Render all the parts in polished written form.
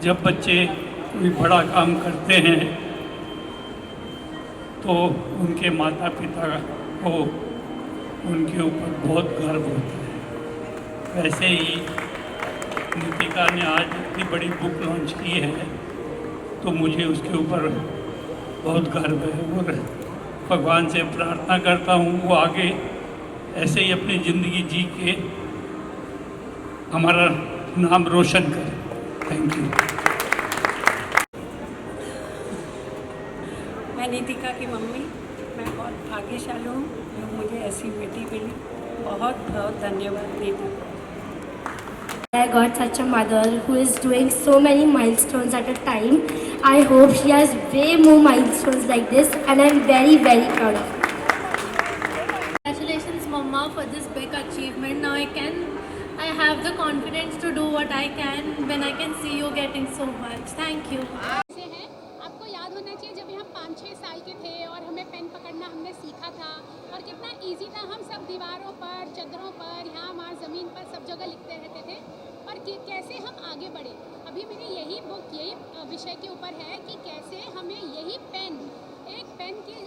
जब बच्चे कोई बड़ा काम करते हैं तो उनके माता पिता को उनके ऊपर बहुत गर्व होता है। वैसे ही नितिका ने आज इतनी बड़ी बुक लॉन्च की है तो मुझे उसके ऊपर बहुत गर्व है और भगवान से प्रार्थना करता हूँ वो आगे ऐसे ही अपनी ज़िंदगी जी के हमारा नाम रोशन करे। Thank you. मैं नितिका की मम्मी, मैं बहुत भाग्यशाली हूँ जो मुझे ऐसी बेटी मिली। बहुत बहुत धन्यवाद Nitika. I got such a mother who is doing so many milestones at a time. I hope she has way more milestones like this and I'm very very proud of her. Congratulations Mama for this big achievement. Now I have the confidence to do what I can when I can see you getting so much. Thank you. आपको याद होना चाहिए जब हम 5-6 साल के थे और हमें पेन पकड़ना हमने सीखा था और कितना इजी था। हम सब दीवारों पर, चदरों पर, यहाँ वहाँ ज़मीन पर सब जगह लिखते रहते थे और कैसे हम आगे बढ़े। अभी मेरी यही बुक यही विषय के ऊपर है कि कैसे हमें यही पेन, एक पेन की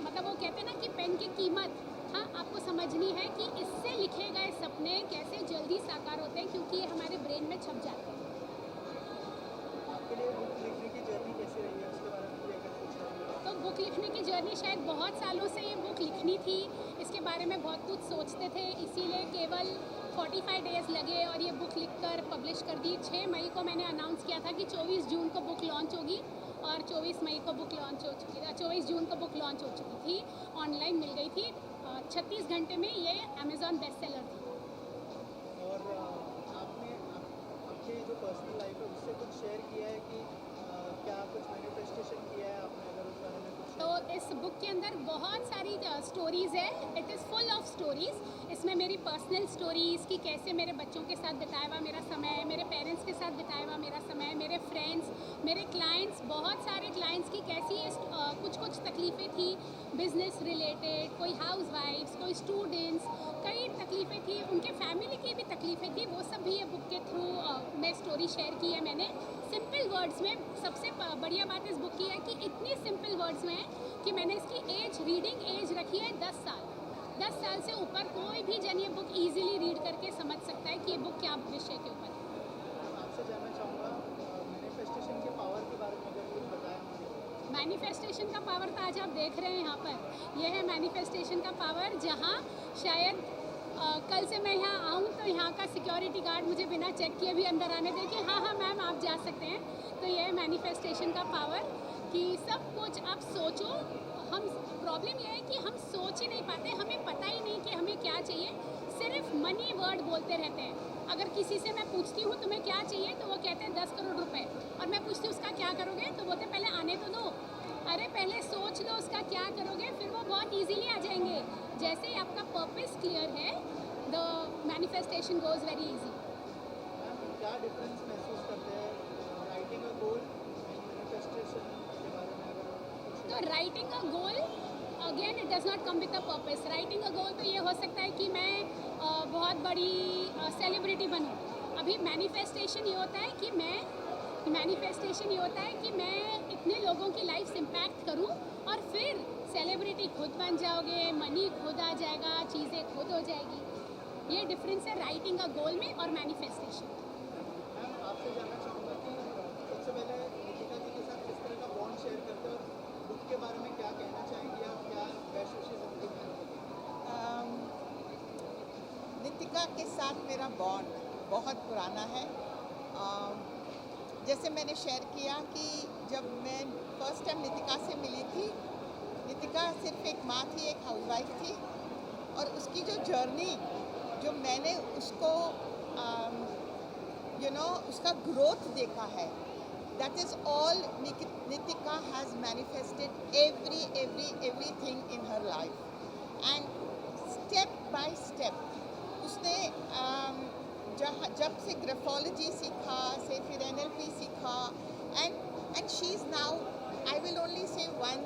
मतलब वो कहते हैं ना कि पेन की कीमत हाँ आपको समझनी है कि इससे लिखे गए सपने कैसे जल्दी साकार होते हैं क्योंकि ये हमारे ब्रेन में छप जाते हैं। तो बुक लिखने की जर्नी शायद बहुत सालों से ये बुक लिखनी थी, इसके बारे में बहुत कुछ सोचते थे, इसीलिए केवल 45 डेज़ लगे और ये बुक लिखकर पब्लिश कर दी। 6 मई को मैंने अनाउंस किया था कि 24 जून को बुक लॉन्च होगी और 24 मई को बुक लॉन्च हो चुकी थी। 24 जून को बुक लॉन्च हो चुकी थी, ऑनलाइन मिल गई थी। 36 घंटे में ये अमेज़ॉन बेस्ट सेलर थी। और आपने आपकी जो पर्सनल लाइफ है उससे कुछ शेयर किया है कि क्या कुछ मैनिफेस्टेशन किया है आपने, अगर उस बारे में कुछ? तो इस बुक के अंदर बहुत सारी स्टोरीज़ है। It is full of stories. इसमें मेरी पर्सनल स्टोरीज़ कि कैसे मेरे बच्चों के साथ बिताया हुआ मेरा समय, मेरे पेरेंट्स के साथ बिताया हुआ मेरा समय, मेरे फ्रेंड्स, मेरे क्लाइंट्स, बहुत सारे क्लाइंट्स की कैसी कुछ तकलीफ़ें थी बिज़नेस रिलेटेड, कोई हाउस वाइफ्स, कोई स्टूडेंट्स, कई तकलीफ़ें थी, उनके फैमिली की भी तकलीफ़ें थी। वो सब भी ये बुक के थ्रू मैं स्टोरी शेयर की है मैंने सिंपल वर्ड्स में। सबसे बढ़िया बात इस बुक की है कि इतनी सिंपल वर्ड्स में है कि मैंने इसकी रीडिंग एज रखी है 10 साल। 10 साल से ऊपर कोई भी जन ये बुक ईजिली रीड करके समझ सकता है कि ये बुक क्या विषय के ऊपर है। आपसे जानना चाहूँगा मैनिफेस्टेशन के पावर के बारे में अगर कुछ बताएं मुझे। मैनिफेस्टेशन का पावर तो आज आप देख रहे हैं यहाँ पर, यह है मैनिफेस्टेशन का पावर। जहाँ शायद कल से मैं यहाँ आऊँ तो यहाँ का सिक्योरिटी गार्ड मुझे बिना चेक किए भी अंदर आने दे कि हाँ मैम आप जा सकते हैं। तो यह है मैनिफेस्टेशन का पावर कि सब कुछ आप सोचो। हम प्रॉब्लम यह है कि हम सोच ही नहीं पाते, हमें पता ही नहीं कि हमें क्या चाहिए, सिर्फ मनी वर्ड बोलते रहते हैं। अगर किसी से मैं पूछती हूँ तुम्हें क्या चाहिए तो वो कहते हैं 10 करोड़ रुपए और मैं पूछती हूँ उसका क्या करोगे तो बोलते पहले आने तो दो। अरे पहले सोच लो उसका क्या करोगे, फिर वो बहुत इजीली आ जाएंगे। जैसे ही आपका पर्पस क्लियर है the manifestation goes very easy. क्या डिफरेंस महसूस करते हैं writing a goal and manifestation के बारे में अगर कुछ? तो writing a goal again it does not come with a purpose. Writing a goal तो ये हो सकता है कि मैं बहुत बड़ी सेलिब्रिटी बनूं। अभी मैनिफेस्टेशन ये होता है कि मैं इतने लोगों की लाइफ इम्पैक्ट करूं और फिर सेलिब्रिटी खुद बन जाओगे, मनी खुद आ जाएगा, चीज़ें खुद हो जाएगी। ये डिफरेंस है राइटिंग अ गोल में और मैनिफेस्टेशन। मैम आपसे जानना चाहूँगा कि सबसे पहले नितिका जी के साथ किस तरह का बॉन्ड शेयर करते हो और बुक के बारे में क्या कहना चाहेंगी आप, क्या बेस्ट विशेष उनकी हैं? नितिका के साथ मेरा बॉन्ड बहुत पुराना है। जैसे मैंने शेयर किया कि जब मैं फर्स्ट टाइम नितिका से मिली थी, नितिका सिर्फ एक माँ थी, एक हाउसवाइफ थी, और उसकी जो जर्नी, जो मैंने उसको उसका ग्रोथ देखा है, that is all Nitika has manifested everything in her life, and step by step उसने जब से ग्राफोलॉजी सीखा, से फिर NLP सीखा, and she is now, I will only say one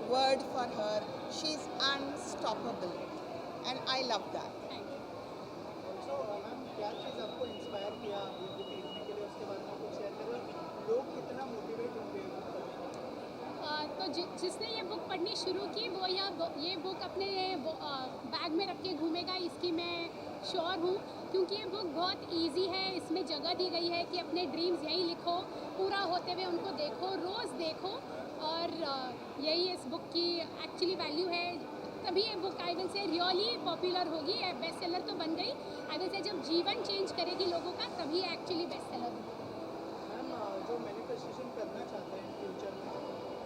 word for her, she is unstoppable, and I love that. Also ma'am क्या चीज़ आपको इंस्पायर किया ये बुक लिखने के लिए, उसके बारे में कुछ शेयर करें, लोग कितना मोटिवेट होंगे ये बुक पढ़ने के? तो जिसने ये बुक पढ़नी शुरू की वो ये बुक अपने बैग में रख के घूमेगा, इसकी मैं श्योर हूँ, क्योंकि ये बुक बहुत इजी है। इसमें जगह दी गई है कि अपने ड्रीम्स यहीं लिखो, पूरा होते हुए उनको देखो, रोज़ देखो, और यही इस बुक की एक्चुअली वैल्यू है। तभी ये book I will say really popular होगी, बेस्ट सेलर तो बन गई, आई विल से जब जीवन चेंज करेगी लोगों का तभी एक्चुअली बेस्ट सेलर होगी। मैम जो मैनिफेस्टेशन करना चाहते हैं फ्यूचर में,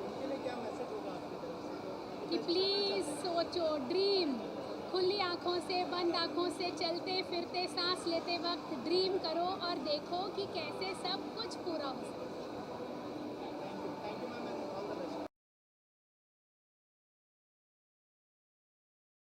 उनके लिए क्या मैसेज होगा आपकी तरफ से? कि प्लीज़ सोचो, ड्रीम, खुली आँखों से, बंद आँखों से चलते फिरते सांस लेते वक्त ड्रीम करो और देखो कि कैसे सब कुछ पूरा हो सकता है।